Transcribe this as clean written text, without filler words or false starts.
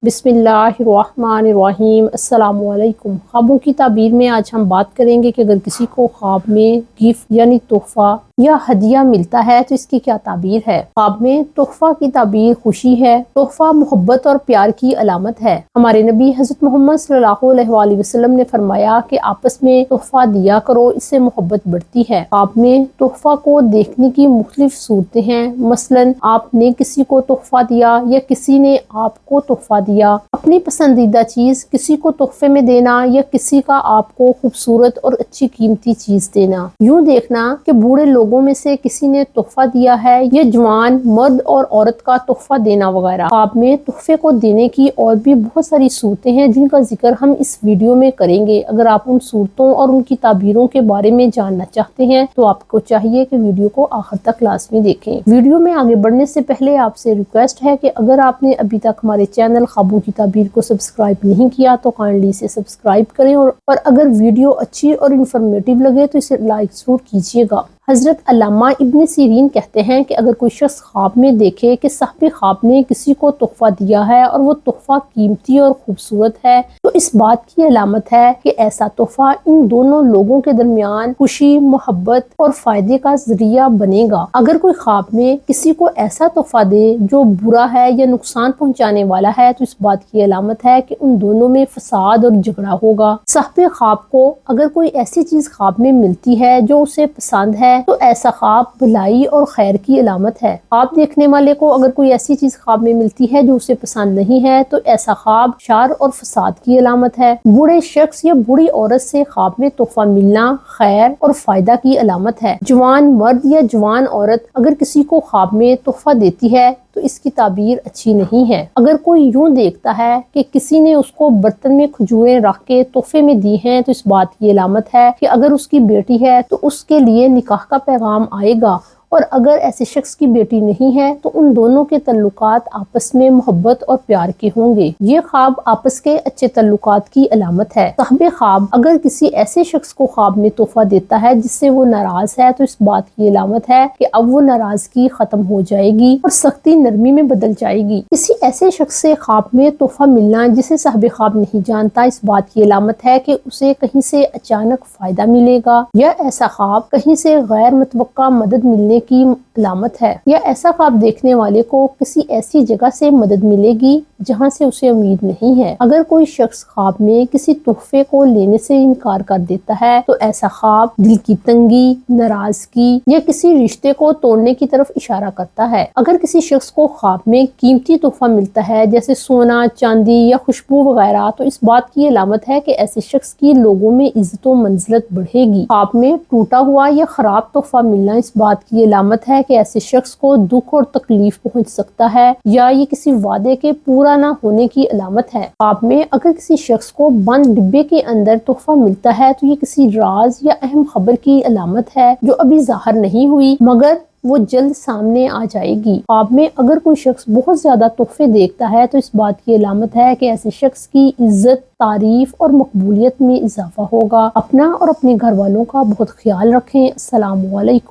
बिस्मिल्लाहिर्रहमानिर्रहीम। अस्सलाम वालेकुम। ख्वाबों की ताबीर में आज हम बात करेंगे कि अगर किसी को ख्वाब में गिफ्ट यानी तोहफा या हदिया मिलता है तो इसकी क्या ताबीर है। ख्वाब में तोहफा की ताबीर खुशी है। तोहफा मोहब्बत और प्यार की अलामत है। हमारे नबी हज़रत मोहम्मद सल्लल्लाहु अलैहि वसल्लम ने फरमाया कि आपस में तोहफा दिया करो, इससे मोहब्बत बढ़ती है। ख्वाब में तोहफा को देखने की मुख्तलिफ सूरतें हैं। मसलन आपने किसी को तोहफा दिया या किसी ने आपको तोहफा दिया। अपनी पसंदीदा चीज किसी को तोहफे में देना या किसी का आपको खूबसूरत और अच्छी कीमती चीज देना। यूं देखना कि बूढ़े लोगों में से किसी ने तोहफा दिया है या जवान मर्द और औरत का तोहफा देना वगैरह। ख्वाब में तोहफे को देने की और भी बहुत सारी सूरतें हैं जिनका जिक्र हम इस वीडियो में करेंगे। अगर आप उन सूरतों और उनकी ताबीरों के बारे में जानना चाहते हैं तो आपको चाहिए कि वीडियो को आखिर तक लाजमी देखें। वीडियो में आगे बढ़ने से पहले आपसे रिक्वेस्ट है कि अगर आपने अभी तक हमारे चैनल ख्वाबों की ताबीर को सब्सक्राइब नहीं किया तो काइंडली इसे सब्सक्राइब करें और अगर वीडियो अच्छी और इंफॉर्मेटिव लगे तो इसे लाइक जरूर कीजिएगा। हजरत अल्लामा इब्न सीरीन कहते हैं कि अगर कोई शख्स ख्वाब में देखे कि साहिब ख्वाब ने किसी को तोहफा दिया है और वो तोहफा कीमती और खूबसूरत है तो इस बात की अलामत है कि ऐसा तोहफा इन दोनों लोगों के दरमियान खुशी, मोहब्बत और फायदे का जरिया बनेगा। अगर कोई ख्वाब में किसी को ऐसा तोहफा दे जो बुरा है या नुकसान पहुंचाने वाला है तो इस बात की अलामत है कि उन दोनों में फसाद और झगड़ा होगा। साहिब ख्वाब को अगर कोई ऐसी चीज ख्वाब में मिलती है जो उसे पसंद है तो ऐसा ख्वाब भलाई और खैर की अलामत है। ख्वाब देखने वाले को अगर कोई ऐसी चीज ख्वाब में मिलती है जो उसे पसंद नहीं है तो ऐसा ख्वाब शर और फसाद की अलामत है। बूढ़े शख्स या बूढ़ी औरत से ख्वाब में तोहफा मिलना खैर और फायदा की अलामत है। जवान मर्द या जवान औरत अगर किसी को ख्वाब में तोहफा देती है तो इसकी ताबीर अच्छी नहीं है। अगर कोई यूं देखता है कि किसी ने उसको बर्तन में खजूरें रख के तोहफे में दी हैं तो इस बात की अलामत है कि अगर उसकी बेटी है तो उसके लिए निकाह का पैगाम आएगा, और अगर ऐसे शख्स की बेटी नहीं है तो उन दोनों के तल्लुकात आपस में मोहब्बत और प्यार के होंगे। ये ख्वाब आपस के अच्छे तल्लुकात की अलामत है। साहिब ख्वाब अगर किसी ऐसे शख्स को ख्वाब में तोहफा देता है जिससे वो नाराज है तो इस बात की अलामत है कि अब वो नाराजगी खत्म हो जाएगी और सख्ती नरमी में बदल जाएगी। किसी ऐसे शख्स से ख्वाब में तोहफा मिलना जिसे साहिब ख्वाब नहीं जानता, इस बात की अलामत है कि उसे कहीं से अचानक फायदा मिलेगा या ऐसा ख्वाब कहीं से गैर मुतवक्का मदद मिलने की अलामत है, या ऐसा ख्वाब देखने वाले को किसी ऐसी जगह से मदद मिलेगी जहां से उसे उम्मीद नहीं है। अगर कोई शख्स ख्वाब में किसी तोहफे को लेने से इनकार कर देता है तो ऐसा ख्वाब दिल की तंगी, नाराजगी या किसी रिश्ते को तोड़ने की तरफ इशारा करता है। अगर किसी शख्स को ख्वाब में कीमती तोहफा मिलता है जैसे सोना, चांदी या खुशबू वगैरह तो इस बात की अलामत है कि ऐसे शख्स की लोगों में इज्जत व मंजिलत बढ़ेगी। ख्वाब में टूटा हुआ या खराब तोहफा मिलना इस बात की अलामत है कि ऐसे शख्स को दुख और तकलीफ पहुंच सकता है या ये किसी वादे के पूरा ना होने की अलामत है। ख्वाब में अगर किसी शख्स को बंद डिब्बे के अंदर तोहफा मिलता है तो ये किसी राज या अहम खबर की अलामत है जो अभी जाहिर नहीं हुई मगर वो जल्द सामने आ जाएगी। ख्वाब में अगर कोई शख्स बहुत ज्यादा तोहफे देखता है तो इस बात की अलामत है कि ऐसे शख्स की इज्जत, तारीफ और मकबूलियत में इजाफा होगा। अपना और अपने घर वालों का बहुत ख्याल रखें। अस्सलाम वालेकुम।